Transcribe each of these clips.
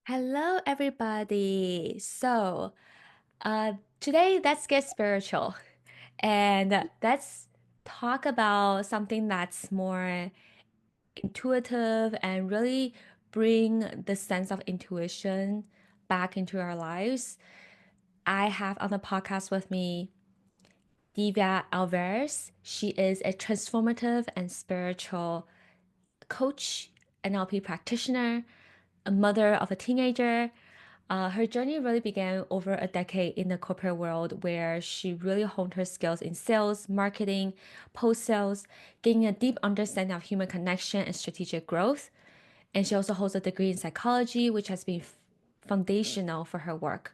Hello, everybody. Today let's get spiritual and let's talk about something that's more intuitive and really bring the sense of intuition back into our lives. I have on the podcast with me Divya Alvares. She is a transformative and spiritual coach, NLP practitioner, a mother of a teenager. Her journey really began over a decade in the corporate world where she really honed her skills in sales, marketing, post sales, gaining a deep understanding of human connection and strategic growth. And she also holds a degree in psychology, which has been foundational for her work,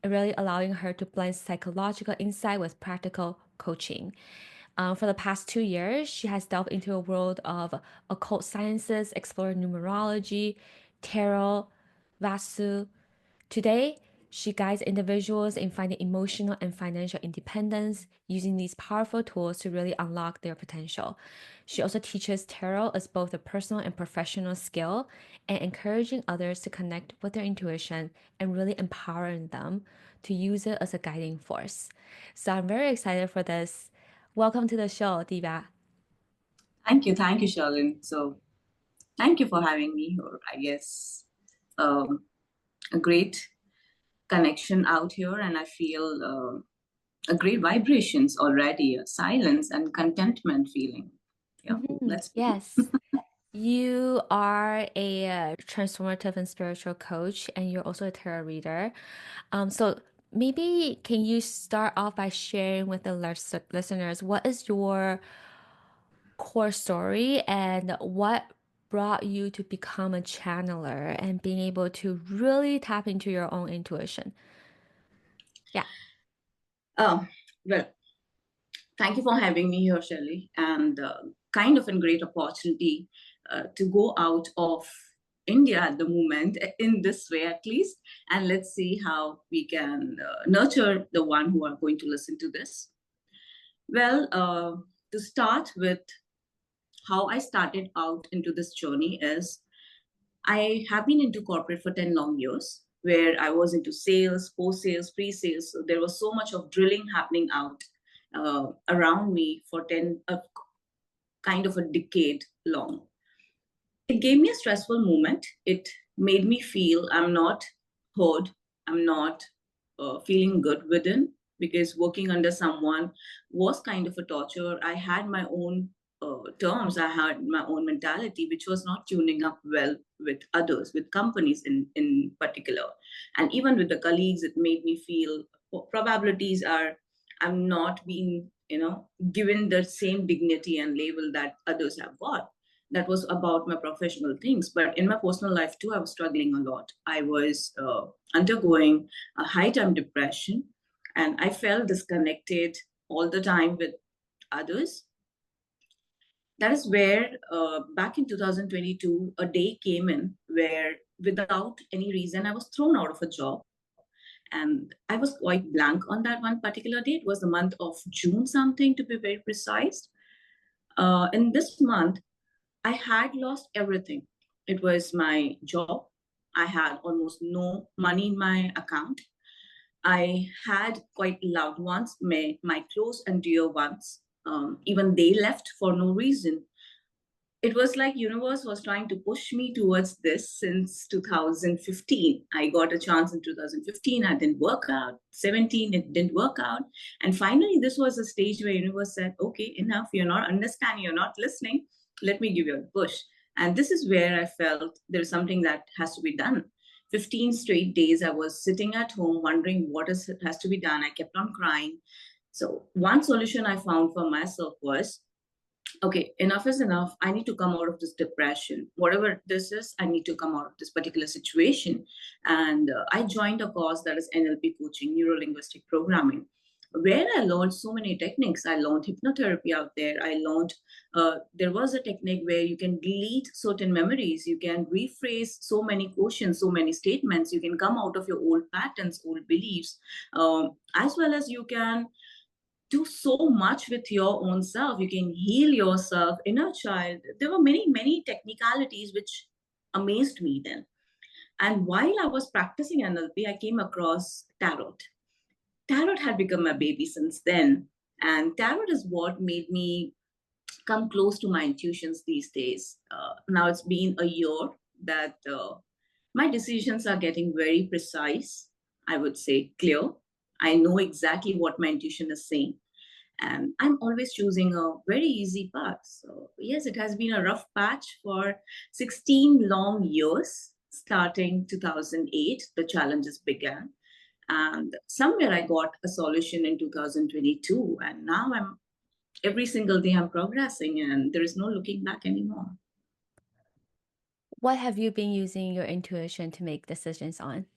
really allowing her to blend psychological insight with practical coaching. For the past 2 years, she has delved into a world of occult sciences, exploring numerology, tarot, Vastu. Today, she guides individuals in finding emotional and financial independence using these powerful tools to really unlock their potential. She also teaches tarot as both a personal and professional skill and encouraging others to connect with their intuition and really empowering them to use it as a guiding force. So I'm very excited for this. Welcome to the show, Divya. Thank you, Shirley. So, thank you for having me here. I guess um, a great connection out here, and I feel a great vibrations already, a silence and contentment feeling. Yeah, let's begin. Yes. You are a transformative and spiritual coach, and you're also a tarot reader. So maybe can you start off by sharing with the listeners what is your core story and what brought you to become a channeler and being able to really tap into your own intuition? Yeah. Um, well, thank you for having me here, Shirley, and kind of a great opportunity to go out of India at the moment, in this way at least, and let's see how we can nurture the one who are going to listen to this. Well, to start with, how I started out into this journey is I have been into corporate for 10 long years, where I was into sales, post sales, pre sales. So there was so much of drilling happening out around me for 10, kind of a decade long. It gave me a stressful moment. It made me feel I'm not heard, I'm not feeling good within, because working under someone was kind of a torture. I had my own terms, I had my own mentality, which was not tuning up well with others, with companies in particular. And even with the colleagues, it made me feel probabilities are I'm not being, given the same dignity and label that others have got. That was about my professional things, but in my personal life too, I was struggling a lot. I was undergoing a high time depression, and I felt disconnected all the time with others. That is where, back in 2022, a day came in where, without any reason, I was thrown out of a job. And I was quite blank on that one particular day. It was the month of June, something to be very precise. In this month, I had lost everything. It was my job. I had almost no money in my account. I had quite loved ones, my close and dear ones. Even they left for no reason. It was like universe was trying to push me towards this since 2015. I got a chance in 2015. I didn't work out. 17, it didn't work out. And finally, this was a stage where universe said, okay, enough. You're not understanding. You're not listening. Let me give you a push. And this is where I felt there's something that has to be done. 15 straight days, I was sitting at home wondering has to be done. I kept on crying. So one solution I found for myself was, okay, enough is enough. I need to come out of this depression. Whatever this is, I need to come out of this particular situation. And I joined a course that is NLP coaching, neuro linguistic programming, where I learned so many techniques. I learned hypnotherapy out there. I learned there was a technique where you can delete certain memories. You can rephrase so many questions, so many statements. You can come out of your old patterns, old beliefs, as well as you can do so much with your own self. You can heal yourself, inner child. There were many, many technicalities which amazed me then. And while I was practicing NLP, I came across tarot. Tarot had become my baby since then. And tarot is what made me come close to my intuitions these days. Now it's been a year that my decisions are getting very precise, I would say clear. I know exactly what my intuition is saying. And I'm always choosing a very easy path. So, yes, it has been a rough patch for 16 long years. Starting 2008, the challenges began. And somewhere I got a solution in 2022. And now every single day I'm progressing and there is no looking back anymore. What have you been using your intuition to make decisions on?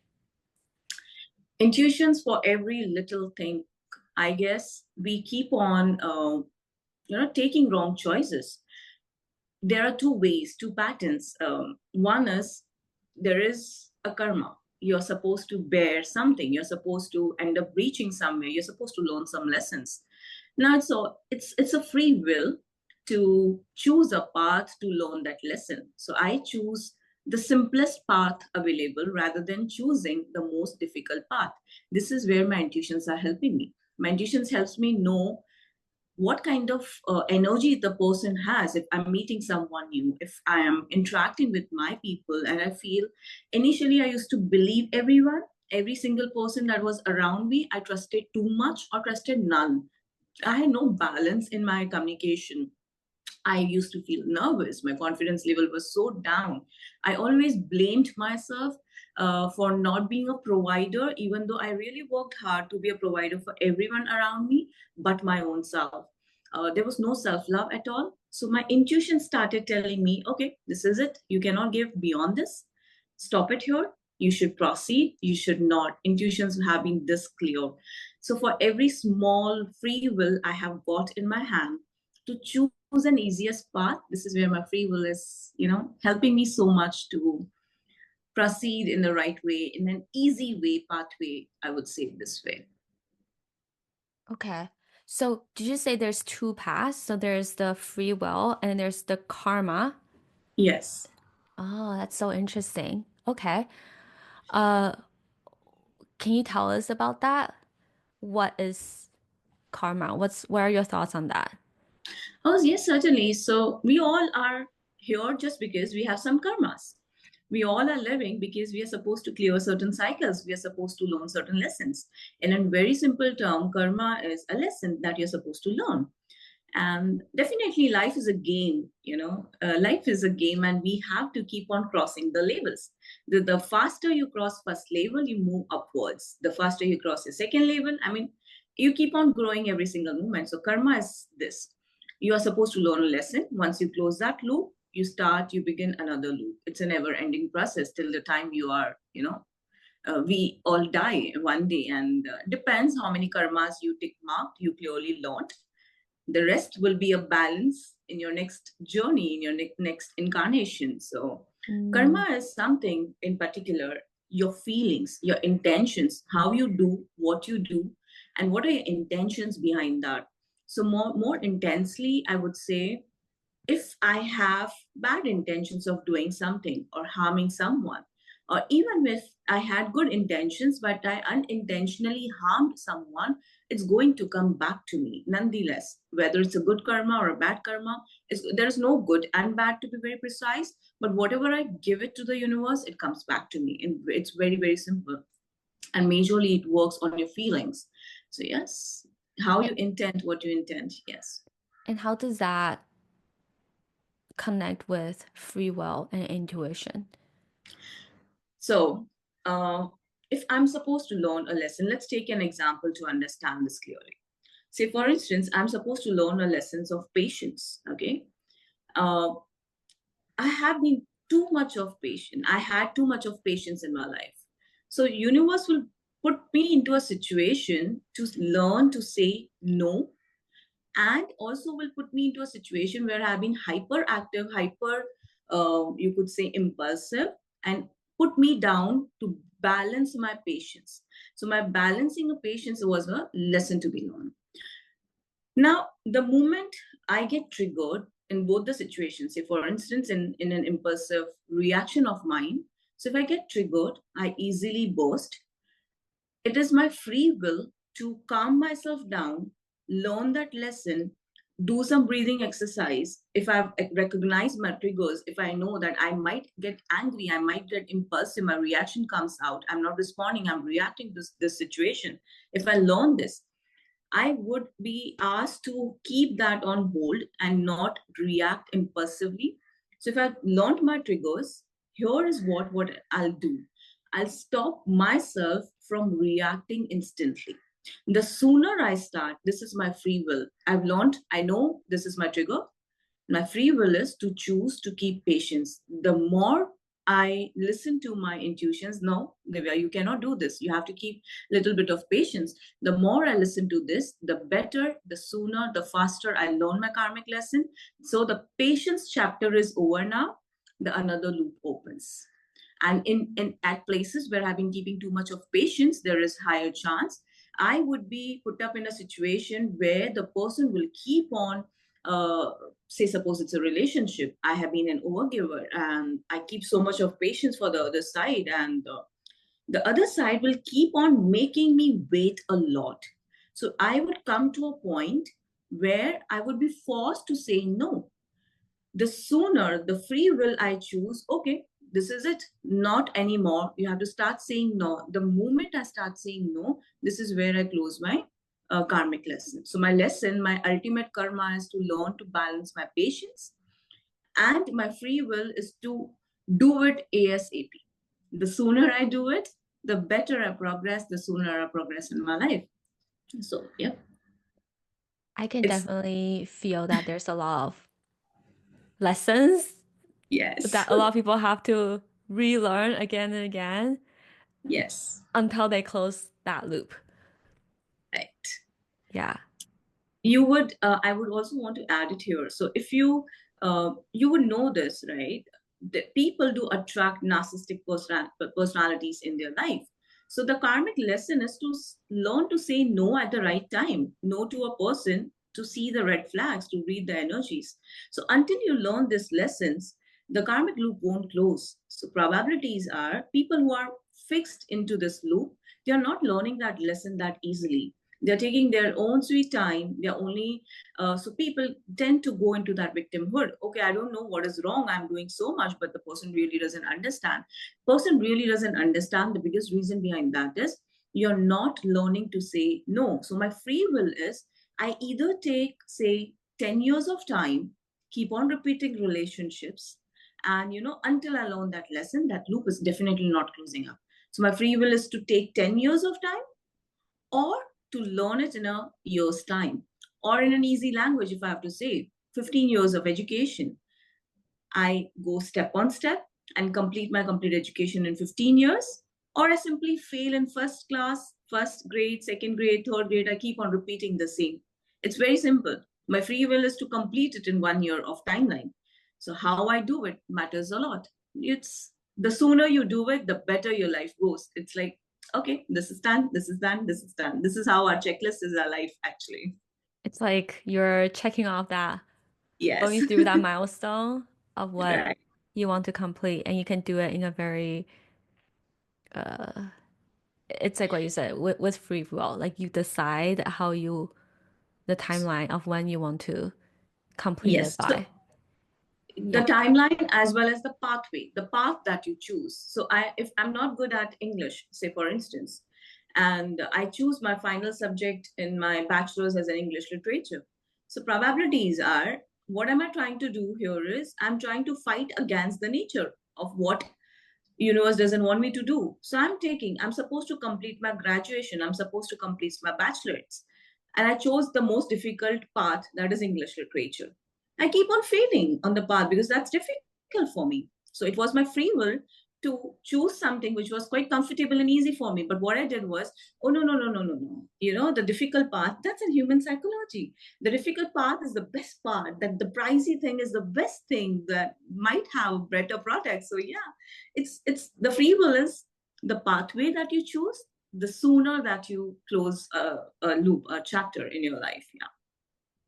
Intuitions for every little thing. I guess we keep on, taking wrong choices. There are two ways, two patterns. One is there is a karma. You're supposed to bear something. You're supposed to end up reaching somewhere. You're supposed to learn some lessons. Now, it's a free will to choose a path to learn that lesson. So I choose the simplest path available rather than choosing the most difficult path. This is where my intuitions are helping me. My intuitions helps me know what kind of energy the person has if I'm meeting someone new, if I am interacting with my people. And I feel initially I used to believe everyone, every single person that was around me. I trusted too much or trusted none. I had no balance in my communication. I used to feel nervous. My confidence level was so down. I always blamed myself for not being a provider, even though I really worked hard to be a provider for everyone around me, but my own self. There was no self love at all. So my intuition started telling me, okay, this is it. You cannot give beyond this. Stop it here. You should proceed. You should not. Intuitions have been this clear. So for every small free will I have got in my hand to choose an easiest path, this is where my free will is, helping me so much to proceed in the right way, in an easy way, pathway, I would say it this way. Okay. So did you say there's two paths? So there's the free will and there's the karma. Yes. Oh, that's so interesting. Okay. Uh, can you tell us about that? What is karma? What are your thoughts on that? Oh, yes, certainly. So we all are here just because we have some karmas. We all are living because we are supposed to clear certain cycles. We are supposed to learn certain lessons. In a very simple term, karma is a lesson that you're supposed to learn. And definitely life is a game, life is a game, and we have to keep on crossing the levels. The faster you cross first level, you move upwards. The faster you cross your second level, I mean, you keep on growing every single moment. So karma is this: you are supposed to learn a lesson. Once you close that loop, you begin another loop. It's a never ending process till the time you are, we all die one day. And depends how many karmas you tick marked, you clearly learned. The rest will be a balance in your next journey, in your next incarnation. So Mm, karma is something in particular, your feelings, your intentions, how you do what you do, and what are your intentions behind that. So more intensely, I would say, if I have bad intentions of doing something or harming someone, or even if I had good intentions but I unintentionally harmed someone, it's going to come back to me nonetheless. Whether it's a good karma or a bad karma, there's no good and bad, to be very precise. But whatever I give it to the universe, it comes back to me. And it's very, very simple. And majorly, it works on your feelings. So, yes, how and, you intend what you intend. Yes. and how does that connect with free will and intuition? So, uh, if I'm supposed to learn a lesson, let's take an example to understand this clearly. Say, for instance, I'm supposed to learn a lessons of patience. Okay, uh, I have been too much of patience. I had too much of patience in my life. So, universe will put me into a situation to learn to say no, and also will put me into a situation where I've been hyperactive, you could say impulsive, and put me down to balance my patience. So my balancing of patience was a lesson to be learned. Now, the moment I get triggered in both the situations, say for instance, in an impulsive reaction of mine, So if I get triggered, I easily burst. It is my free will to calm myself down, learn that lesson, do some breathing exercise. If I've recognized my triggers, if I know that I might get angry, I might get impulsive, my reaction comes out, I'm not responding, I'm reacting to this situation. If I learn this, I would be asked to keep that on hold and not react impulsively. So if I've learned my triggers, here is what I'll do. I'll stop myself from reacting instantly. The sooner I start, this is my free will. I've learned, I know this is my trigger. My free will is to choose to keep patience. The more I listen to my intuitions, no, Divya, you cannot do this. You have to keep a little bit of patience. The more I listen to this, the better, the sooner, the faster I learn my karmic lesson. So the patience chapter is over now. The another loop opens. And in at places where I've been keeping too much of patience, there is higher chance I would be put up in a situation where the person will keep on, uh, say, suppose it's a relationship. I have been an overgiver and I keep so much of patience for the other side, and the other side will keep on making me wait a lot. So I would come to a point where I would be forced to say no. The sooner the free will I choose, okay, this is it, not anymore. You have to start saying no. The moment I start saying no, this is where I close my karmic lesson. So, my lesson, my ultimate karma is to learn to balance my patience, and my free will is to do it ASAP. The sooner I do it, the better I progress, the sooner I progress in my life. So, yeah, I can it's definitely feel that there's a lot of lessons yes, that a lot of people have to relearn again and again yes, until they close that loop. right. Yeah. You would I would also want to add it here. So if you would know this, right, that people do attract narcissistic personalities in their life. So the karmic lesson is to learn to say no at the right time, no to a person, to see the red flags, to read the energies. So until you learn these lessons, the karmic loop won't close. So probabilities are people who are fixed into this loop, they are not learning that lesson that easily. They're taking their own sweet time. They're only so people tend to go into that victimhood. Okay, I don't know what is wrong, I'm doing so much, but the person really doesn't understand. Person really doesn't understand. The biggest reason behind that is you're not learning to say no. So my free will is, I either take, say, 10 years of time, keep on repeating relationships, and until I learn that lesson, that loop is definitely not closing up. So my free will is to take 10 years of time, or to learn it in a year's time, or in an easy language, if I have to say, 15 years of education. I go step on step and complete my complete education in 15 years, or I simply fail in first class, first grade, second grade, third grade. I keep on repeating the same. It's very simple. My free will is to complete it in 1 year of timeline. So, how I do it matters a lot. It's the sooner you do it, the better your life goes. It's like, okay, this is done, this is done, this is done. This is how our checklist is our life, actually. It's like you're checking off that, Yes, going through that milestone of what right. you want to complete, and you can do it in a very, uh, it's like what you said with free will. Like you decide the timeline of when you want to complete it Yes. by. The Yeah. timeline as well as the pathway, the path that you choose. So if I'm not good at English, say for instance, and I choose my final subject in my bachelor's as an English literature, so probabilities are, what am I trying to do here is I'm trying to fight against the nature of what universe doesn't want me to do. So I'm supposed to complete my graduation, I'm supposed to complete my bachelor's, and I chose the most difficult path, that is English literature. I keep on failing on the path because that's difficult for me. So it was my free will to choose something which was quite comfortable and easy for me. But what I did was, oh, no, no, no, no, no, no. The difficult path, that's in human psychology. The difficult path is the best part, that the pricey thing is the best thing that might have better products. So yeah, it's the free will is the pathway that you choose, the sooner that you close a loop, a chapter in your life. Yeah.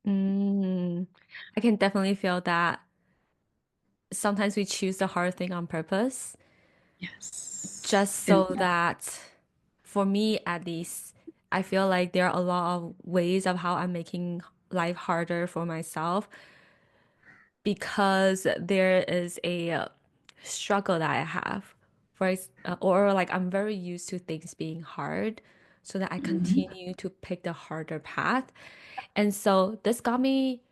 Mm, I can definitely feel that sometimes we choose the hard thing on purpose Yes. just so that for me at least, I feel like there are a lot of ways of how I'm making life harder for myself because there is a struggle that I have or like I'm very used to things being hard so that I Mhm. continue to pick the harder path. And so this got me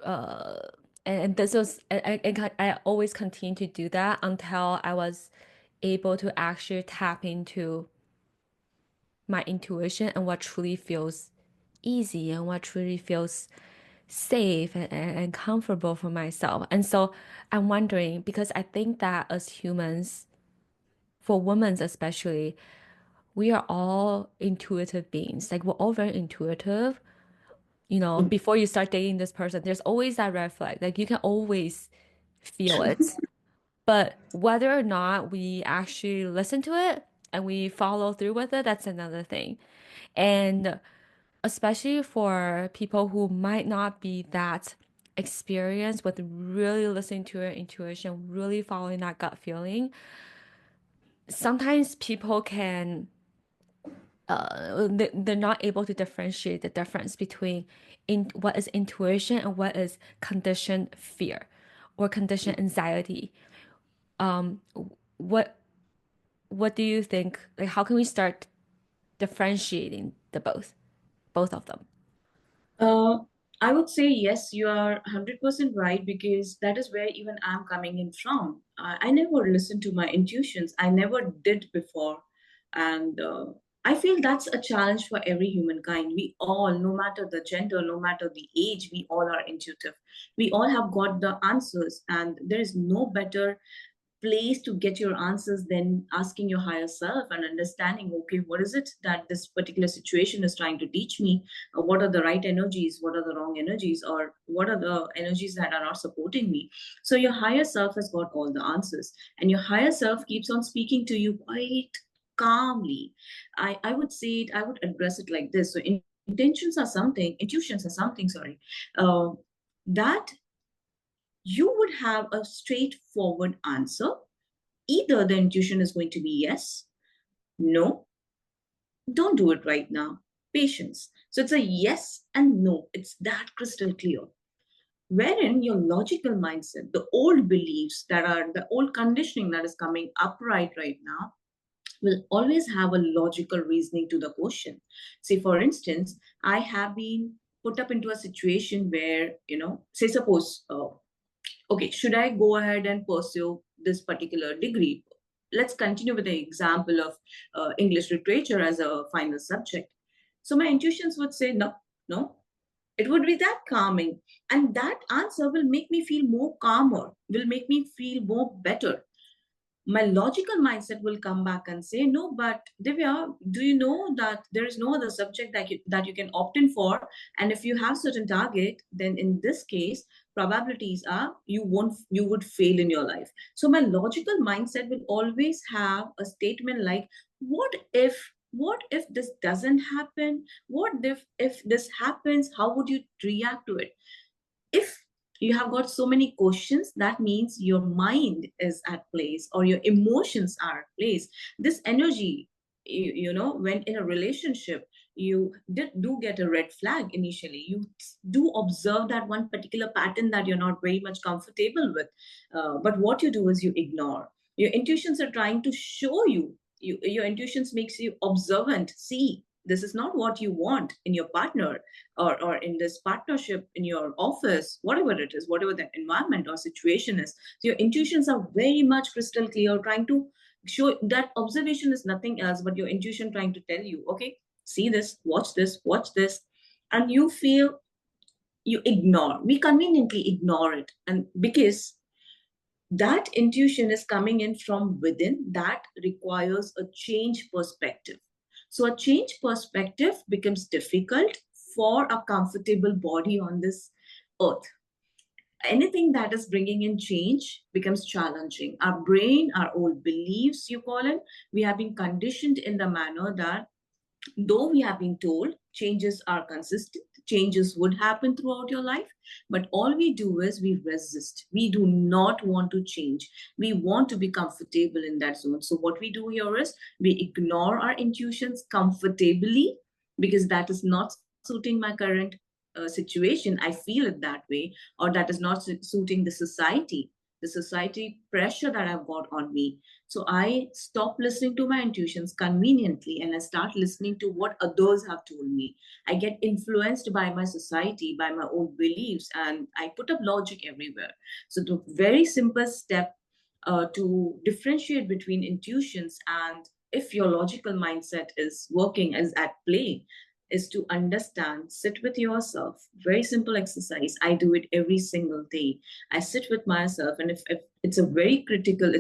uh and this was I always continue to do that until I was able to actually tap into my intuition and what truly feels easy and what truly feels safe and comfortable for myself. And so I'm wondering because I think that as humans, for women especially, we are all intuitive beings. Like we're all very intuitive. You know, before you start dating this person, there's always that red flag. Like you can always feel True. it. But whether or not we actually listen to it and we follow through with it, that's another thing. And especially for people who might not be that experienced with really listening to your intuition, really following that gut feeling, sometimes people can they're not able to differentiate the difference between in what is intuition and what is conditioned fear or conditioned anxiety. What what do you think? Like, how can we start differentiating the both of them? Uh, I would say yes, you are 100% right because that is where even I'm coming in from. I never listened to my intuitions. I never did before. And I feel that's a challenge for every humankind. We all, no matter the gender, no matter the age, we all are intuitive. We all have got the answers, and there is no better place to get your answers than asking your higher self and understanding, okay, what is it that this particular situation is trying to teach me? What are the right energies, what are the wrong energies, or what are the energies that are not supporting me? So your higher self has got all the answers, and your higher self keeps on speaking to you quite calmly. I would say it, I would address it like this. So intentions are something, intuitions are something, sorry, uh, that you would have a straightforward answer. Either the intuition is going to be yes, no, don't do it right now, patience. So it's a yes and no. It's that crystal clear. Wherein your logical mindset, the old beliefs that are the old conditioning that is coming upright right now, will always have a logical reasoning to the question. Say, for instance, I have been put up into a situation where, say, suppose okay, should I go ahead and pursue this particular degree? Let's continue with the example of English literature as a final subject. So my intuitions would say, no, no. It would be that calming. And that answer will make me feel more calmer, will make me feel more better. My logical mindset will come back and say, no, but Divya, do you know that there is no other subject that you can opt in for? And if you have certain target, then in this case, probabilities are you would fail in your life. So my logical mindset will always have a statement like, what if this doesn't happen? What if this happens? How would you react to it? If you have got so many questions, that means your mind is at place or your emotions are at place. This energy, when in a relationship, do get a red flag initially. You do observe that one particular pattern that you're not very much comfortable with. But what you do is you ignore. Your intuitions are trying to show your intuitions makes you observant. See, this is not what you want in your partner, or in this partnership in your office, whatever it is, whatever the environment or situation is. So your intuitions are very much crystal clear, trying to show that observation is nothing else but your intuition trying to tell you, okay, see this, watch this, and you feel you ignore. We conveniently ignore it, and because that intuition is coming in from within, that requires a change perspective. So a change perspective becomes difficult for a comfortable body on this earth. Anything that is bringing in change becomes challenging. Our brain, our old beliefs, you call it, we have been conditioned in the manner that though we have been told changes are consistent, changes would happen throughout your life. But all we do is we resist. We do not want to change. We want to be comfortable in that zone. So what we do here is we ignore our intuitions comfortably because that is not suiting my current situation. I feel it that way, or that is not suiting the society pressure that I've got on me. So I stop listening to my intuitions conveniently and I start listening to what others have told me. I get influenced by my society, by my own beliefs, and I put up logic everywhere. So the very simple step to differentiate between intuitions and if your logical mindset is working, is at play, is to understand, sit with yourself. Very simple exercise. I do it every single day. I sit with myself, and if it's a critical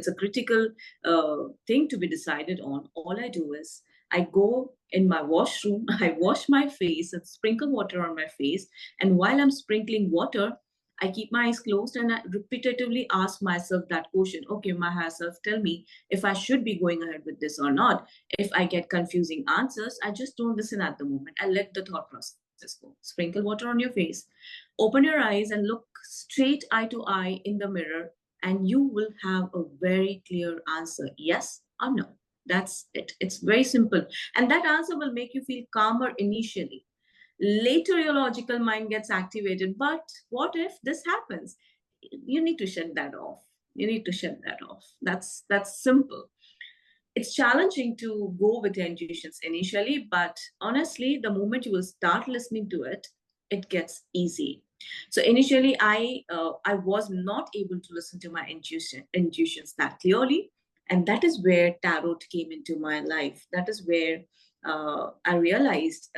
thing to be decided on, all I do is I go in my washroom, I wash my face and sprinkle water on my face. And while I'm sprinkling water, I keep my eyes closed and I repetitively ask myself that question. Okay, my higher self, tell me if I should be going ahead with this or not. If I get confusing answers, I just don't listen at the moment. I let the thought process go. Sprinkle water on your face, open your eyes, and look straight eye to eye in the mirror, and you will have a very clear answer, yes or no. That's it. It's very simple. And that answer will make you feel calmer initially. Later, your logical mind gets activated. But what if this happens? You need to shut that off. You need to shut that off. That's simple. It's challenging to go with your intuitions initially, but honestly, the moment you will start listening to it, it gets easy. So initially, I was not able to listen to my intuitions that clearly, and that is where tarot came into my life. That is where I realized,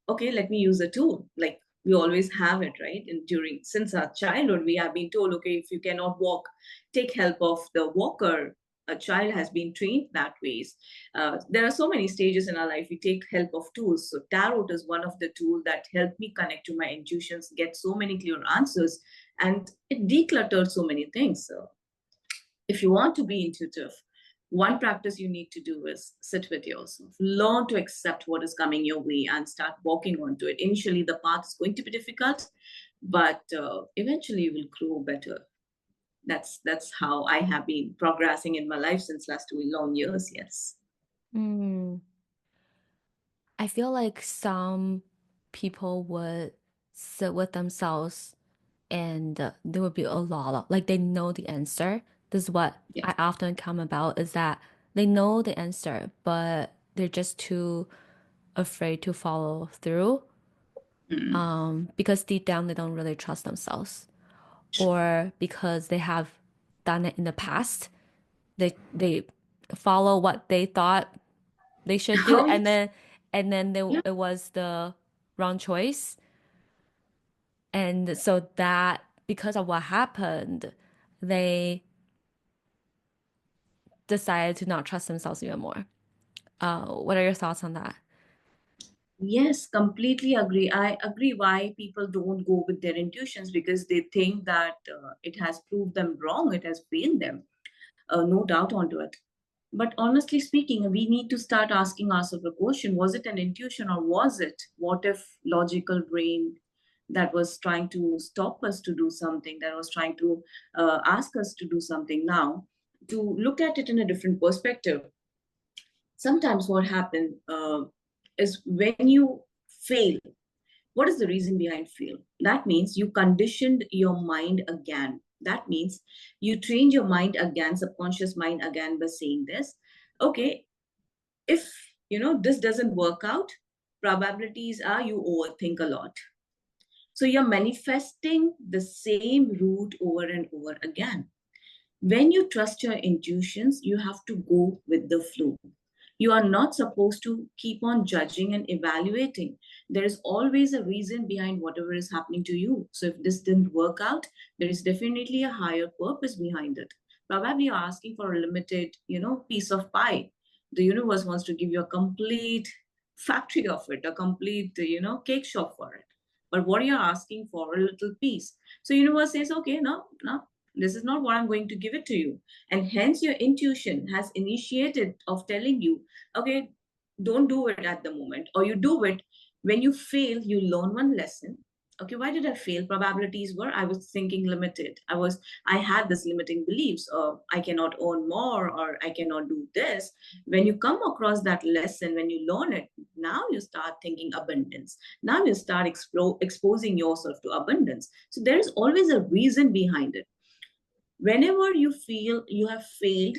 okay, let me use a tool. Like we always have it, right? And during since our childhood, we have been told, okay, if you cannot walk, take help of the walker. A child has been trained that ways. There are so many stages in our life. We take help of tools. So tarot is one of the tools that helped me connect to my intuitions, get so many clear answers, and it decluttered so many things. So if you want to be intuitive, one practice you need to do is sit with yourself, learn to accept what is coming your way, and start walking onto it. Initially, the path is going to be difficult, but eventually, you will grow better. That's how I have been progressing in my life since last 2 long years. Yes. Mm. I feel like some people would sit with themselves and there would be a lot of, like, they know the answer. This is what Yes. I often come about is that they know the answer, but they're just too afraid to follow through, Mm. because deep down they don't really trust themselves, or because they have done it in the past. They follow what they thought they should do, Oh yes. and then Yeah. it was the wrong choice. And so that because of what happened, they decided to not trust themselves even more. What are your thoughts on that? Yes, completely agree. I agree why people don't go with their intuitions because they think that it has proved them wrong, it has failed them. No doubt onto it. But honestly speaking, we need to start asking ourselves a question. Was it an intuition or was it? What if logical brain that was trying to stop us to do something, that was trying to ask us to do something now? To look at it in a different perspective, sometimes what happens is when you fail, what is the reason behind fail? That means you conditioned your mind again. That means you trained your mind again, subconscious mind again, by saying this. Okay, if this doesn't work out, probabilities are you overthink a lot. So you're manifesting the same route over and over again. When you trust your intuitions, you have to go with the flow. You are not supposed to keep on judging and evaluating. There is always a reason behind whatever is happening to you. So if this didn't work out, there is definitely a higher purpose behind it. Probably you're asking for a limited, piece of pie. The universe wants to give you a complete factory of it, a complete, cake shop for it. But what you're asking for, a little piece. So universe says, okay, no, no, this is not what I'm going to give it to you. And hence your intuition has initiated of telling you, okay, don't do it at the moment, or you do it, When you fail, you learn one lesson. Okay, why did I fail? Probabilities were, I was thinking limited. I had this limiting beliefs, or I cannot earn more, or I cannot do this. When you come across that lesson, when you learn it, now you start thinking abundance. Now you start exposing yourself to abundance. So there is always a reason behind it. Whenever you feel you have failed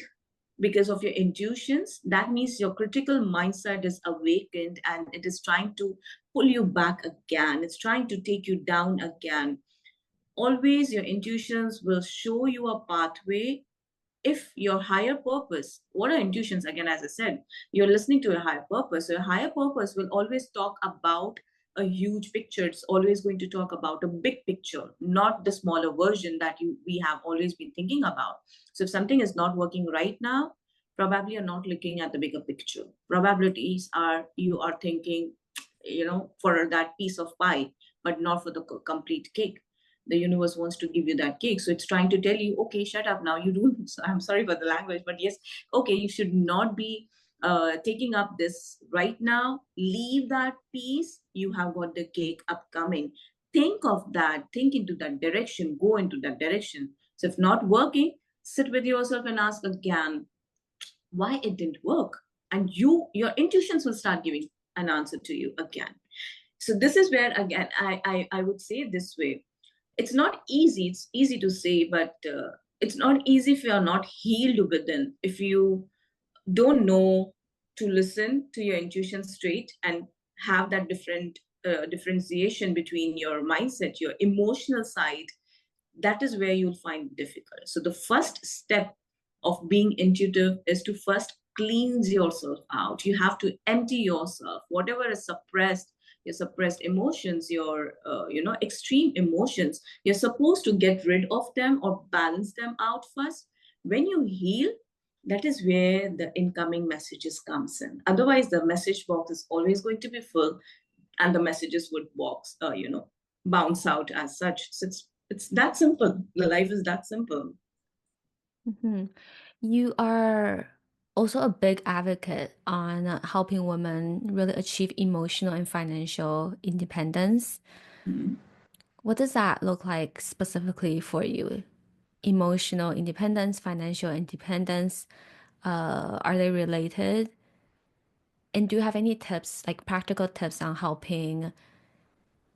because of your intuitions, that means your critical mindset is awakened and it is trying to pull you back again. It's trying to take you down again. Always your intuitions will show you a pathway. If your higher purpose, what are intuitions? Again, as I said, you're listening to a higher purpose. So your higher purpose will always talk about a huge picture. It's always going to talk about a big picture, not the smaller version that we have always been thinking about. So if something is not working right now, probably you're not looking at the bigger picture. Probabilities are you are thinking, for that piece of pie, but not for the complete cake. The universe wants to give you that cake, so it's trying to tell you, okay, shut up now, you do. So I'm sorry for the language, but yes, okay, you should not be taking up this right now. Leave that piece. You have got the cake upcoming. Think of that, think into that direction, go into that direction. So if not working, sit with yourself and ask again why it didn't work, and your intuitions will start giving an answer to you again. So this is where, again, I would say this way, it's not easy. It's easy to say, but it's not easy if you are not healed within, if you don't know to listen to your intuition straight and have that differentiation between your mindset, your emotional side. That is where you'll find it difficult. So the first step of being intuitive is to first cleanse yourself out. You have to empty yourself, whatever is suppressed, your suppressed emotions, your extreme emotions. You're supposed to get rid of them or balance them out first. When you heal, that is where the incoming messages comes in. Otherwise, the message box is always going to be full, and the messages would bounce out as such. So it's that simple. The life is that simple. Mhm. You are also a big advocate on helping women really achieve emotional and financial independence. Mhm. What does that look like specifically for you? Emotional independence, financial independence, are they related? And do you have any tips, like practical tips on helping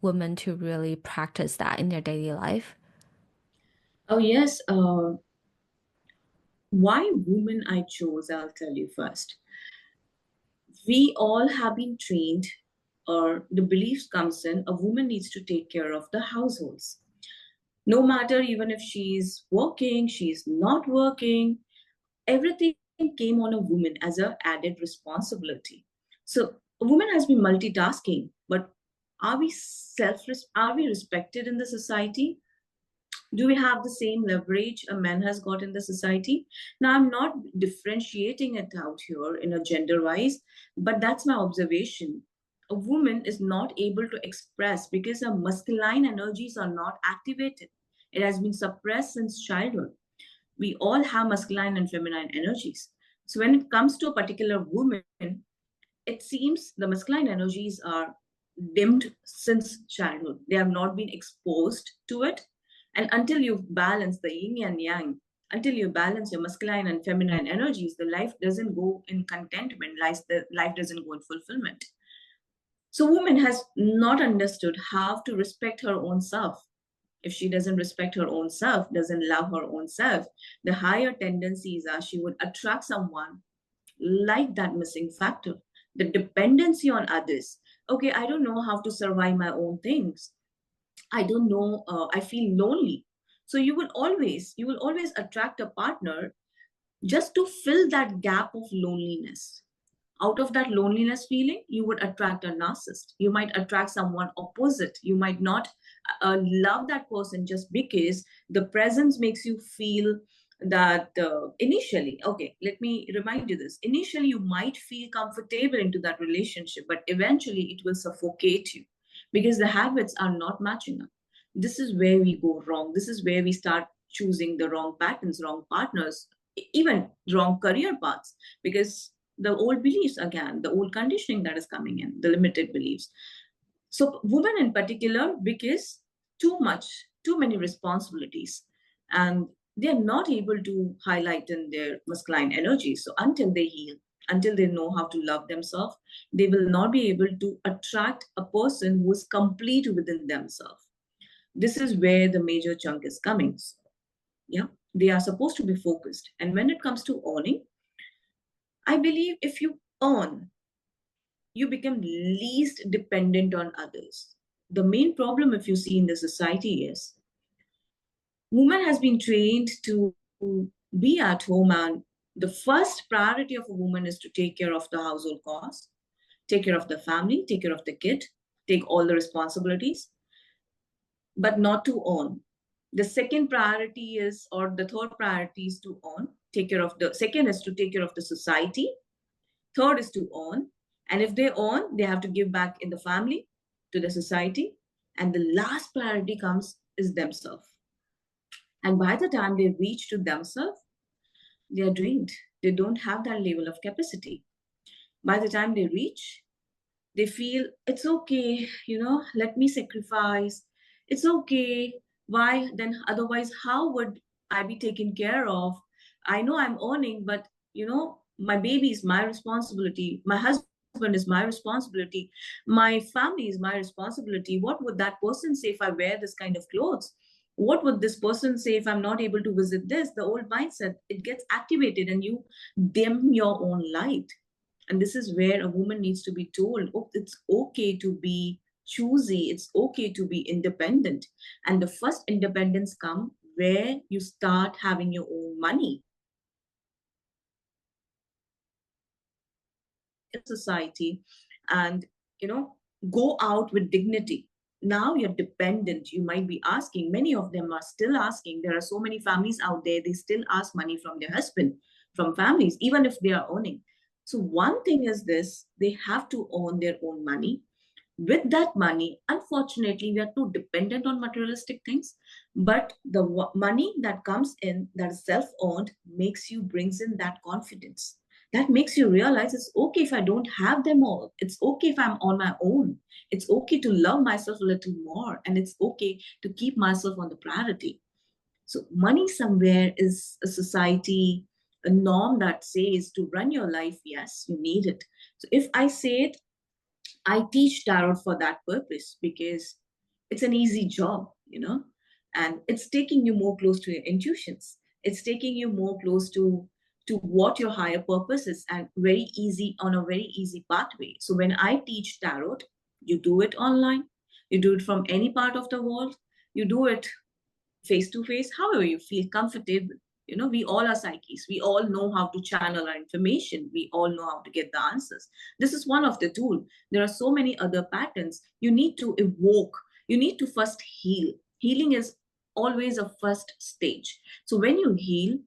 women to really practice that in their daily life? Oh yes. Why women I chose? I'll tell you first. We all have been trained, or the beliefs comes in. A woman needs to take care of the households. No matter even if she's working, she's not working. Everything came on a woman as a added responsibility. So a woman has been multitasking, but are we respected in the society? Do we have the same leverage a man has got in the society? Now, I'm not differentiating it out here in a gender wise, but that's my observation. A woman is not able to express because her masculine energies are not activated. It has been suppressed since childhood. We all have masculine and feminine energies. So when it comes to a particular woman, it seems the masculine energies are dimmed since childhood. They have not been exposed to it. And until you balance the yin and yang, until you balance your masculine and feminine energies, the life doesn't go in contentment, the life doesn't go in fulfillment. So woman has not understood how to respect her own self. If she doesn't respect her own self, doesn't love her own self, the higher tendencies are she would attract someone like that missing factor, the dependency on others. Okay, I don't know how to survive my own things. I don't know. I feel lonely. So you will always attract a partner just to fill that gap of loneliness. Out of that loneliness feeling, you would attract a narcissist. You might attract someone opposite. You might not love that person just because the presence makes you feel that initially, okay, let me remind you this. Initially, you might feel comfortable into that relationship, but eventually it will suffocate you because the habits are not matching up. This is where we go wrong. This is where we start choosing the wrong patterns, wrong partners, even wrong career paths, because the old beliefs again, the old conditioning that is coming in, the limited beliefs. So women in particular, because too many responsibilities, and they're not able to highlight in their masculine energy. So until they heal, until they know how to love themselves, they will not be able to attract a person who is complete within themselves. This is where the major chunk is coming. So, yeah, they are supposed to be focused. And when it comes to owning, I believe if you own, you become least dependent on others. The main problem, if you see in the society, is woman has been trained to be at home, and the first priority of a woman is to take care of the household costs, take care of the family, take care of the kid, take all the responsibilities, but not to own. The second priority is, or the third priority is to own, take care of the second is to take care of the society. Third is to own. And if they own, they have to give back in the family, to the society. And the last priority comes is themselves. And by the time they reach to themselves, they are drained. They don't have that level of capacity. By the time they reach, they feel it's okay, let me sacrifice. It's okay. Why then? Otherwise, how would I be taken care of? I know I'm earning, but my baby is my responsibility. My husband is my responsibility. My family is my responsibility. What would that person say if I wear this kind of clothes? What would this person say if I'm not able to visit this? The old mindset, it gets activated and you dim your own light. And this is where a woman needs to be told, oh, it's okay to be choosy, it's okay to be independent. And the first independence come where you start having your own money in society, and go out with dignity. Now you're dependent. You might be asking, many of them are still asking. There are so many families out there, they still ask money from their husband, from families, even if they are owning. So one thing is this, they have to own their own money. With that money, unfortunately, we are too dependent on materialistic things. But the money that comes in, that is self-owned, makes you, brings in that confidence. That makes you realize it's okay if I don't have them all. It's okay if I'm on my own. It's okay to love myself a little more. And it's okay to keep myself on the priority. So money somewhere is a society, a norm that says to run your life, yes, you need it. So if I say it, I teach tarot for that purpose, because it's an easy job, and it's taking you more close to your intuitions. It's taking you more close to what your higher purpose is, and very easy, on a very easy pathway. So when I teach tarot, you do it online, you do it from any part of the world, you do it face to face, however you feel comfortable. We all are psyches. We all know how to channel our information. We all know how to get the answers. This is one of the tools. There are so many other patterns. You need to evoke. You need to first heal. Healing is always a first stage. So when you heal,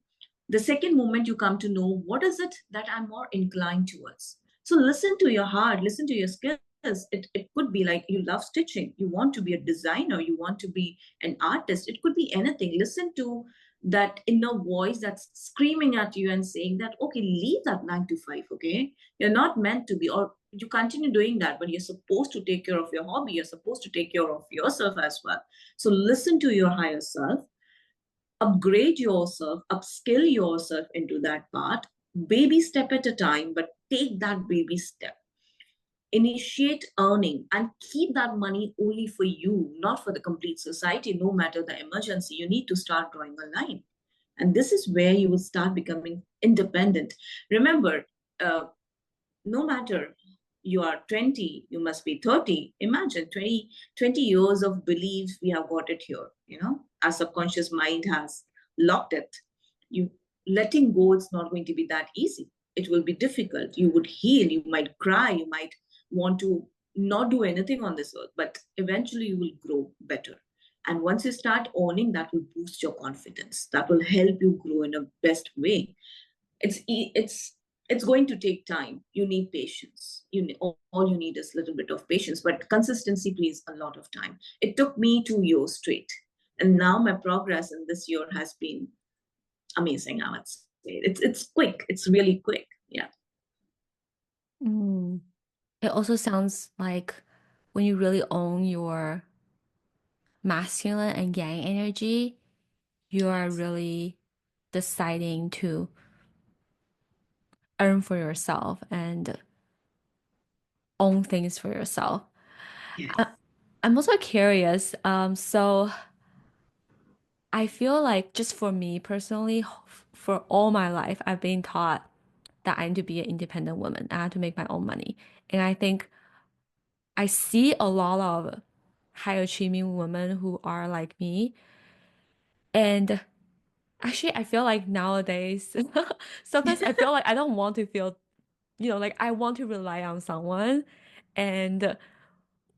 the second moment you come to know what is it that I'm more inclined towards. So listen to your heart, listen to your skills. It could be like you love stitching, you want to be a designer, you want to be an artist. It could be anything. Listen to that inner voice that's screaming at you and saying that, okay, leave that 9 to 5, okay? You're not meant to be, or you continue doing that, but you're supposed to take care of your hobby. You're supposed to take care of yourself as well. So listen to your higher self, upgrade yourself, upskill yourself into that part, baby step at a time, but take that baby step. Initiate earning and keep that money only for you, not for the complete society. No matter the emergency, you need to start drawing a line. And this is where you will start becoming independent. Remember, no matter you are 20, you must be 30. Imagine 20 years of beliefs we have got it here. Our subconscious mind has locked it. You letting go, it's not going to be that easy. It will be difficult. You would heal, you might cry, you might want to not do anything on this earth, but eventually you will grow better. And once you start owning, that will boost your confidence. That will help you grow in a best way. It's going to take time. You need patience. All you need is a little bit of patience, but consistency plays a lot of time. It took me 2 years straight, and now my progress in this year has been amazing. I would say it's quick. It's really quick. Yeah. Mm. It also sounds like when you really own your masculine and yang energy, you are Yes. really deciding to earn for yourself and own things for yourself. I, Yes. I'm also curious. So I feel like just for me personally, for all my life, I've been taught that I need to be an independent woman. I have to make my own money. And I think I see a lot of high achieving women who are like me. And actually, I feel like nowadays, sometimes I feel like I don't want to feel, like I want to rely on someone. And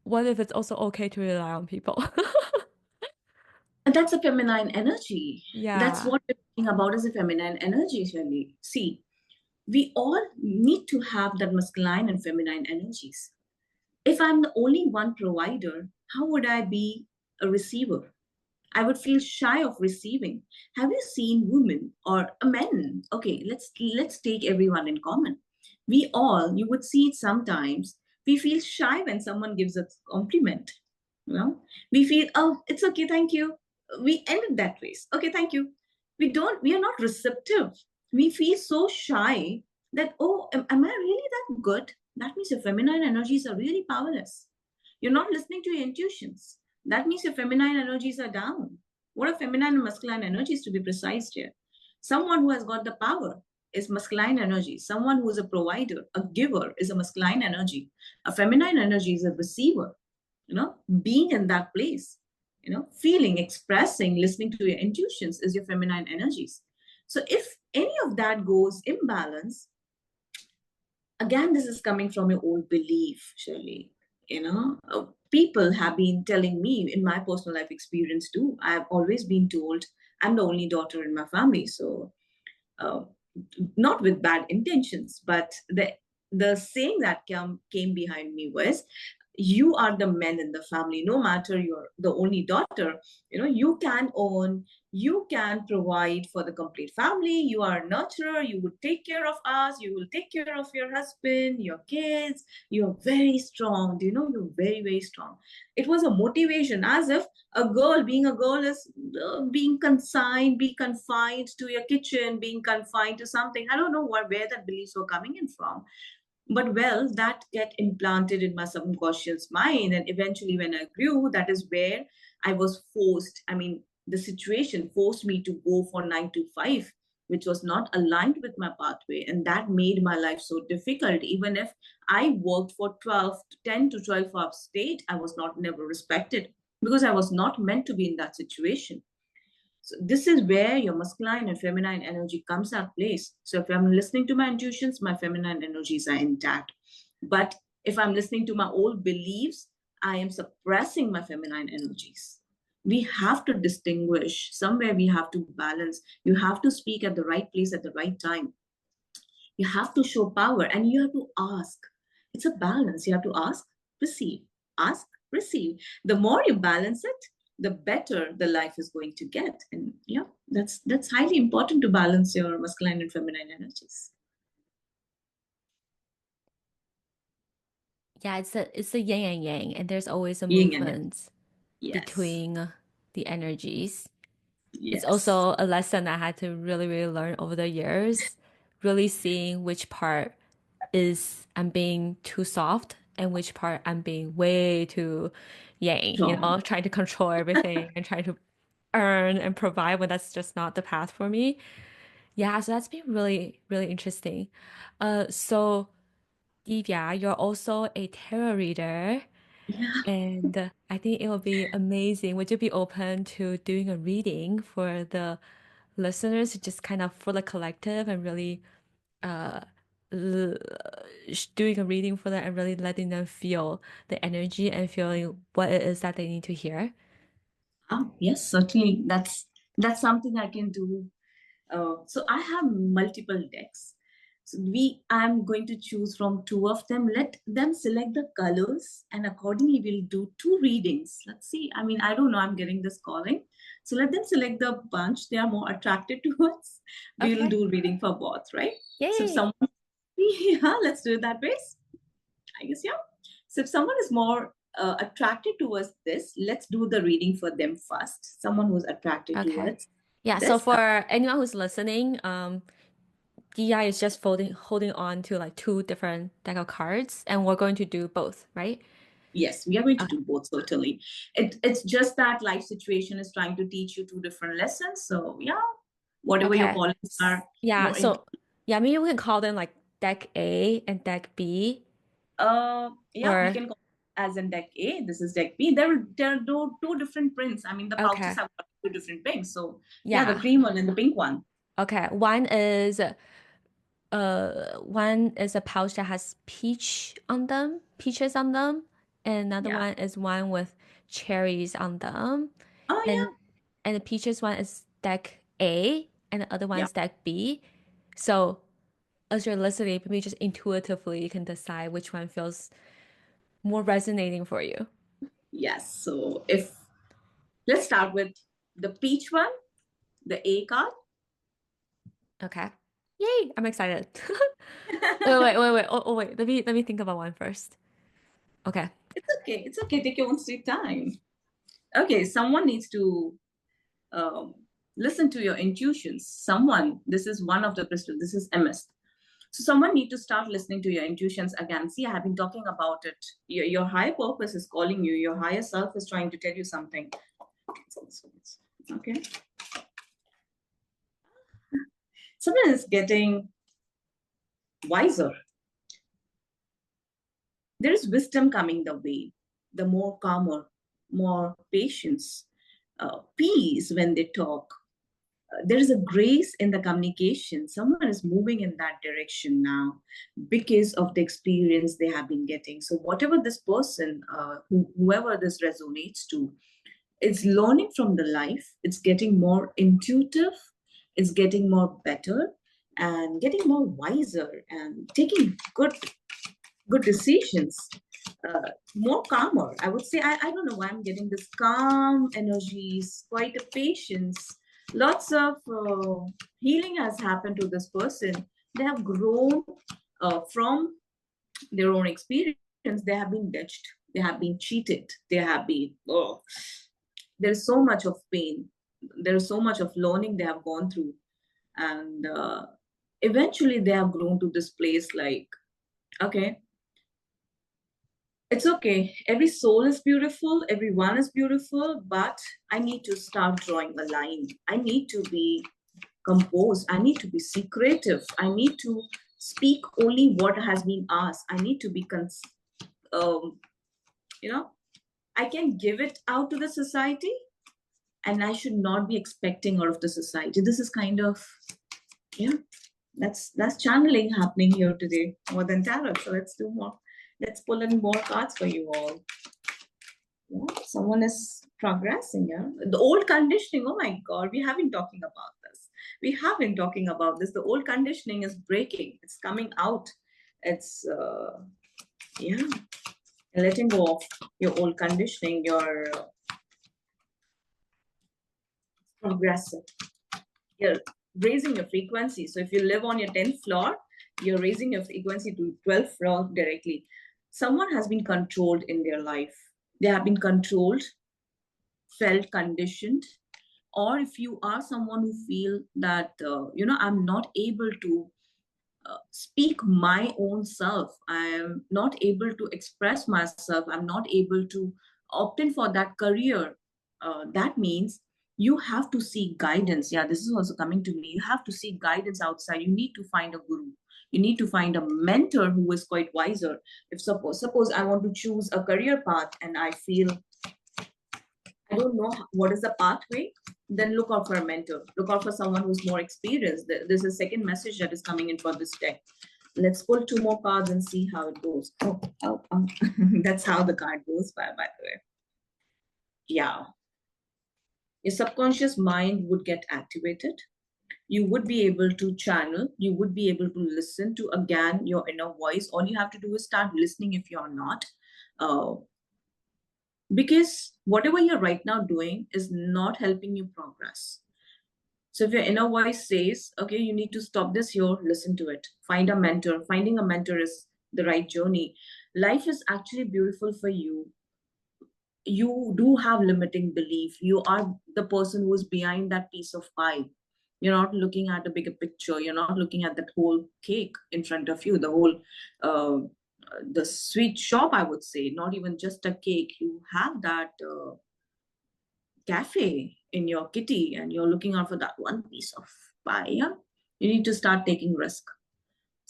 what if it's also okay to rely on people? And that's a feminine energy. That's Yeah. what we're talking about is a feminine energy, Shirley. See, we all need to have that masculine and feminine energies. If I'm the only one provider, how would I be a receiver? I would feel shy of receiving. Have you seen women or men? Okay, let's take everyone in common. We all, you would see it sometimes. We feel shy when someone gives us a compliment. You know, we feel, oh, it's okay, thank you. We end it that way. Okay, thank you. We are not receptive. We feel so shy that, oh, am I really that good? That means your feminine energies are really powerless. You're not listening to your intuitions. That means your feminine energies are down. What are feminine and masculine energies to be precise here? Someone who has got the power is masculine energy. Someone who is a provider, a giver is a masculine energy. A feminine energy is a receiver, being in that place, feeling, expressing, listening to your intuitions is your feminine energies. So if any of that goes imbalance, again, this is coming from your own belief, Shirley. People have been telling me in my personal life experience too. I've always been told I'm the only daughter in my family, so uh, not with bad intentions, but the saying that came behind me was, you are the man in the family. No matter you're the only daughter, you can own, you can provide for the complete family. You are a nurturer. You would take care of us. You will take care of your husband, your kids. You're very strong. Do you know, you're very, very strong. It was a motivation, as if a girl, being a girl, is being consigned, be confined to your kitchen, being confined to something. I don't know where that beliefs were coming in from, but well, that get implanted in my subconscious mind, and eventually when I grew, that is where I was forced. I mean, the situation forced me to go for 9 to 5, which was not aligned with my pathway, and that made my life so difficult. Even if I worked for 10 to 12 hours straight, I was not never respected, because I was not meant to be in that situation. So this is where your masculine and feminine energy comes at place. So if I'm listening to my intuitions, my feminine energies are intact. But if I'm listening to my old beliefs, I am suppressing my feminine energies. We have to distinguish. Somewhere we have to balance. You have to speak at the right place at the right time. You have to show power, and you have to ask. It's a balance. You have to ask, receive, ask, receive. The more you balance it, the better the life is going to get. And yeah, that's highly important to balance your masculine and feminine energies. Yeah, it's a yin and yang, and there's always a Yin and yang. movement Yes. between the energies. It's Yes. also a lesson I had to really, really learn over the years, really seeing which part is I'm being too soft and which part I'm being way too yang, Strong. trying to control everything and trying to earn and provide when that's just not the path for me. Yeah, so that's been really, really interesting. So Divya, you're also a tarot reader, Yeah. and I think it will be amazing. Would you be open to doing a reading for the listeners, just kind of for the collective and really uh l- doing a reading for them and really letting them feel the energy and feeling what it is that they need to hear? Yes, certainly. That's something I can do. So I have multiple decks. So I'm going to choose from two of them. Let them select the colors, and accordingly we'll do two readings. Let's see. I mean, I don't know. I'm getting this calling. So let them select the bunch they are more attracted towards. We'll Okay. do reading for both, right? So if Yay. someone, yeah, let's do it that way. I guess, yeah. So if someone is more attracted towards this, let's do the reading for them first. Someone who's attracted Okay. towards Yeah, so this. for anyone who's listening, DI is just holding on to like two different deck of cards, and we're going to do both, right? Yes, we are going to Okay. do both, certainly. It's just that life situation is trying to teach you two different lessons. So yeah, whatever your Okay. callings are Yeah, more into. so yeah, maybe we can call them like deck A and deck B, Yeah, we or can call it as in deck A. This is deck B. There are two different prints. I mean, the pouches okay. have got two different pinks. So yeah, the Yeah. cream one and the pink one. Okay. One is a pouch that has peaches on them, and another Yeah. one is one with cherries on them. Oh And yeah. and the peaches one is deck A and the other one Yeah. is deck B. So as you're listening, maybe just intuitively you can decide which one feels more resonating for you. Yes. So if let's start with the peach one, the A card. Okay. Yay! I'm excited. Wait. Wait. Let me think about one first. Okay. It's okay. It's okay. Take your own sweet time. Okay, someone needs to um, listen to your intuitions. Someone, this is one of the crystals, this is MS. So someone need to start listening to your intuitions again. See, I have been talking about it. Your higher purpose is calling you. Your higher self is trying to tell you something. Okay. Someone is getting wiser. There is wisdom coming the way. The more calmer, more patience, peace when they talk. There is a grace in the communication. Someone is moving in that direction now because of the experience they have been getting. So whatever this person, whoever this resonates to, it's learning from the life. It's getting more intuitive. It's getting more better and getting more wiser and taking good decisions. More calmer. I would say, I don't know why I'm getting this calm energies, quite a patience. Lots of healing has happened to this person. They have grown from their own experience. They have been ditched. They have been cheated. They have been, oh, there's so much of pain. There's so much of learning they have gone through. And eventually they have grown to this place like, okay, it's okay. Every soul is beautiful, everyone is beautiful, but I need to start drawing a line. I need to be composed. I need to be secretive. I need to speak only what has been asked. I need to be, um, you know, I can give it out to the society and I should not be expecting out of the society. This is kind of, yeah, that's channeling happening here today more than tarot. So let's do more. Let's pull in more cards for you all. Yeah, someone is progressing. Yeah, the old conditioning. Oh my God, we have been talking about this. We have been talking about this. The old conditioning is breaking. It's coming out. It's yeah, letting go of your old conditioning. You're progressive. You're raising your frequency. So if you live on your 10th floor, you're raising your frequency to 12th floor directly. Someone has been controlled in their life. They have been controlled, felt conditioned, or if you are someone who feel that I'm not able to speak my own self, I am not able to express myself, I'm not able to opt in for that career, that means you have to seek guidance. Yeah, this is also coming to me. You have to seek guidance outside. You need to find a guru. You need to find a mentor who is quite wiser. If suppose I want to choose a career path and I feel I don't know what is the pathway, then look out for a mentor. Look out for someone who's more experienced. There's a second message that is coming in for this deck. Let's pull two more cards and see how it goes. Oh. That's how the card goes, by the way. Yeah. Your subconscious mind would get activated. You would be able to channel. You would be able to listen to, again, your inner voice. All you have to do is start listening if you're not. Uh, because whatever you're right now doing is not helping you progress. So if your inner voice says, okay, you need to stop this here, listen to it. Find a mentor. Finding a mentor is the right journey. Life is actually beautiful for you you do have limiting belief. You are the person who is behind that piece of pie. You're not looking at the bigger picture. You're not looking at that whole cake in front of you, the whole uh, the sweet shop, I would say. Not even just a cake. You have that cafe in your kitty, and you're looking out for that one piece of pie. Yeah? You need to start taking risk.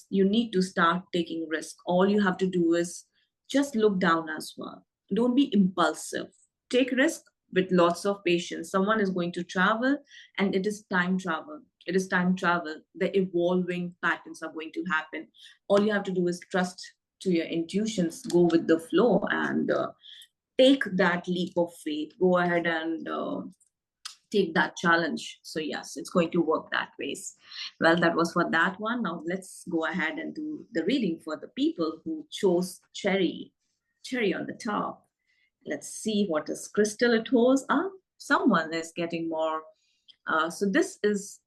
You need to start taking risk. All you have to do is just look down as well. Don't be impulsive. Take risk with lots of patience. Someone is going to travel, and it is time travel. It is time travel. The evolving patterns are going to happen. All you have to do is trust to your intuitions, go with the flow, and take that leap of faith. Go ahead and take that challenge. So yes, it's going to work that ways. Well, that was for that one. Now let's go ahead and do the reading for the people who chose cherry on the top. Let's see what is crystal it holds. Someone is getting more. So this is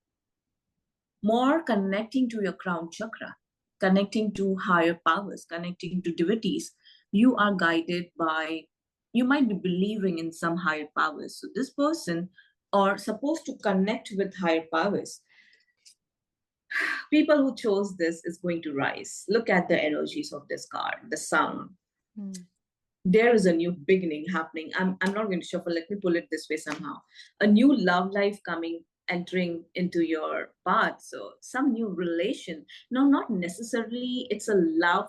more connecting to your crown chakra, connecting to higher powers, connecting to divinities. You are guided by, you might be believing in some higher powers. So this person are supposed to connect with higher powers. People who chose this is going to rise. Look at the energies of this card, the sun. There is a new beginning happening. I'm not going to shuffle. Let me pull it this way somehow. A new love life coming, entering into your path. So some new relation. No, not necessarily it's a love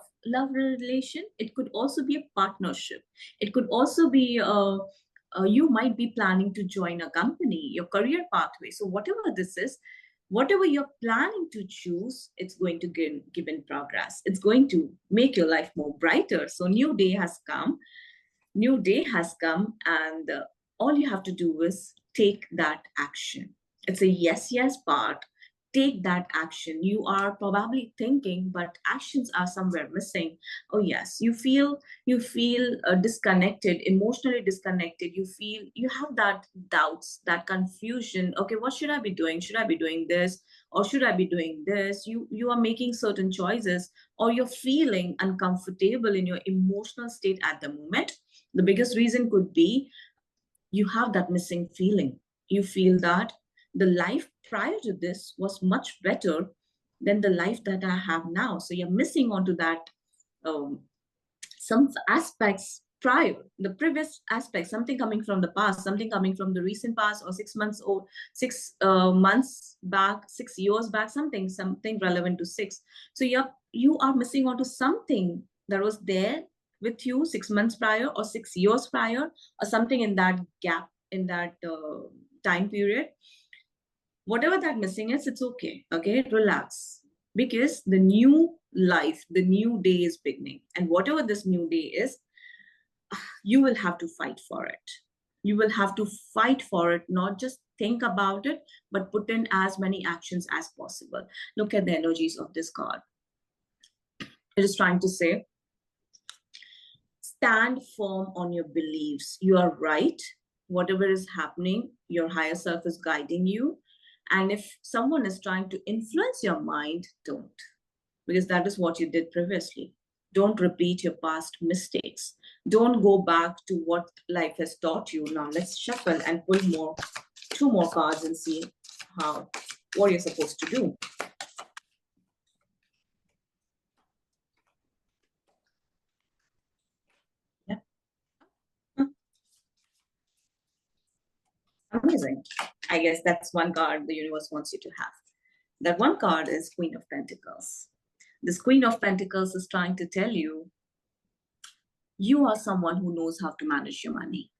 relation. It could also be a partnership. It could also be you might be planning to join a company, your career pathway. So whatever this is, whatever you're planning to choose, it's going to give in progress. It's going to make your life more brighter. So new day has come. New day has come, and all you have to do is take that action. It's a yes part. Take that action. You are probably thinking, but actions are somewhere missing. Oh yes, you feel disconnected, emotionally disconnected. You feel you have that doubts, that confusion. Okay, what should I be doing? Should I be doing this, or should I be doing this? You are making certain choices, or you're feeling uncomfortable in your emotional state at the moment. The biggest reason could be you have that missing feeling. You feel that the life prior to this was much better than the life that I have now. So you're missing onto that um, some aspects prior, the previous aspect, something coming from the past, something coming from the recent past, or 6 months old, 6 months back, 6 years back, something relevant to six. So you are missing onto something that was there with you 6 months prior, or 6 years prior, or something in that gap, in that time period. Whatever that missing is, it's okay. Okay, relax, because the new life, the new day is beginning, and whatever this new day is, you will have to fight for it. You will have to fight for it, not just think about it, but put in as many actions as possible. Look at the energies of this card. It is trying to say, stand firm on your beliefs. You are right. Whatever is happening, your higher self is guiding you. And if someone is trying to influence your mind, don't, because that is what you did previously. Don't repeat your past mistakes. Don't go back to what life has taught you. Now let's shuffle and pull two more cards and see what you're supposed to do. Yeah. Amazing. I guess that's one card the universe wants you to have. That one card is Queen of Pentacles. This Queen of Pentacles is trying to tell you, you are someone who knows how to manage your money.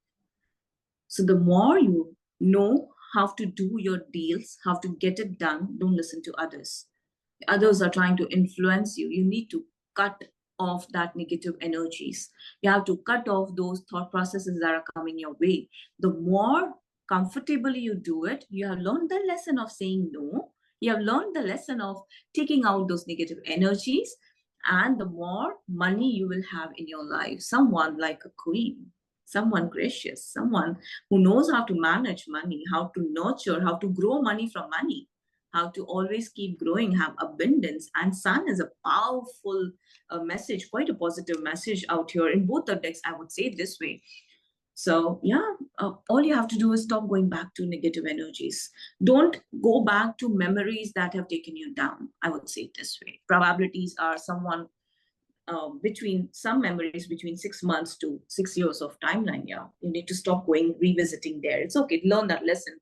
So the more you know how to do your deals, how to get it done, don't listen to others. Others are trying to influence you. You need to cut off that negative energies. You have to cut off those thought processes that are coming your way. The more comfortably you do it, you have learned the lesson of saying no. You have learned the lesson of taking out those negative energies, and the more money you will have in your life. Someone like a queen, someone gracious, someone who knows how to manage money, how to nurture, how to grow money from money, how to always keep growing, have abundance. And sun is a powerful message, quite a positive message out here in both the decks. I would say this way, So, yeah, all you have to do is stop going back to negative energies. Don't go back to memories that have taken you down. I would say it this way. Probabilities are someone between some memories between 6 months to 6 years of timeline. Yeah, you need to stop going revisiting there. It's okay. Learn that lesson.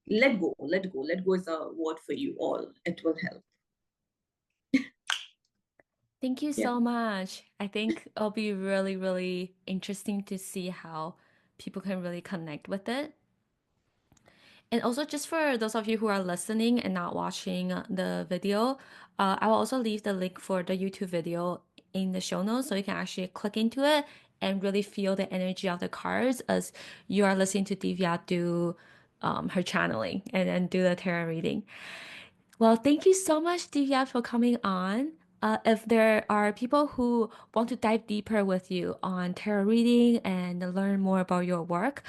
Let go. Let go. Let go is a word for you all. It will help. Thank you Yeah. so much. I think it'll be really, really interesting to see how people can really connect with it. And also, just for those of you who are listening and not watching the video, I will also leave the link for the YouTube video in the show notes so you can actually click into it and really feel the energy of the cards as you are listening to Divya do her channeling and do the tarot reading. Well, thank you so much, Divya, for coming on. If there are people who want to dive deeper with you on tarot reading and learn more about your work,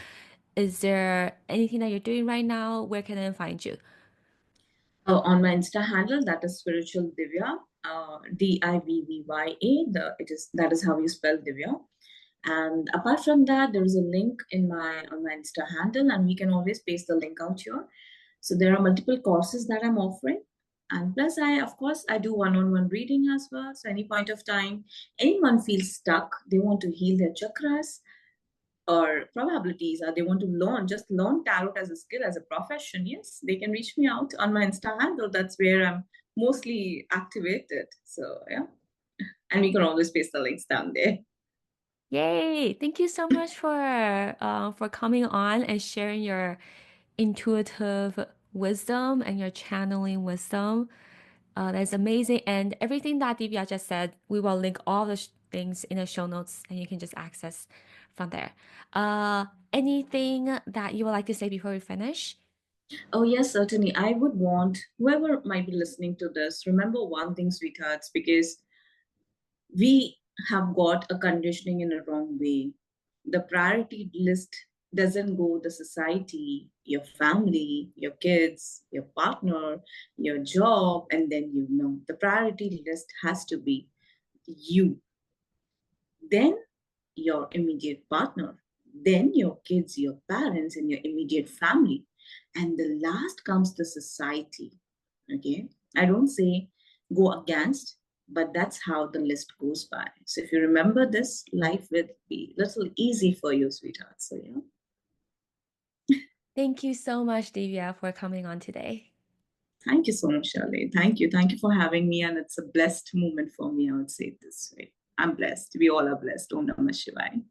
is there anything that you're doing right now? Where can I find you? On my Insta handle, that is spiritual Divya, Divvya. That is how you spell Divya. And apart from that, there is a link in my on my Insta handle, and we can always paste the link out here. So there are multiple courses that I'm offering. And plus, of course, I do one-on-one reading as well. So any point of time, anyone feels stuck, they want to heal their chakras or probabilities, or they want to just learn tarot as a skill, as a profession, yes, they can reach me out on my Insta handle. That's where I'm mostly activated. So yeah, and we can always paste the links down there. Yay! Thank you so much for coming on and sharing your intuitive wisdom and your channeling wisdom. That's amazing. And everything that Divya just said, we will link all the things in the show notes and you can just access from there. Anything that you would like to say before we finish? Oh, yes, certainly. I would want whoever might be listening to this, remember one thing, sweethearts, because we have got a conditioning in a wrong way. The priority list doesn't go the society, your family, your kids, your partner, your job, and then you know. The priority list has to be you, then your immediate partner, then your kids, your parents, and your immediate family. And the last comes the society. Okay. I don't say go against, but that's how the list goes by. So if you remember this, life will be a little easy for you, sweetheart. So, yeah. Thank you so much, Divya, for coming on today. Thank you so much, Shirley. Thank you. Thank you for having me. And it's a blessed moment for me. I would say it this way. I'm blessed. We all are blessed. Om Namah Shivaya.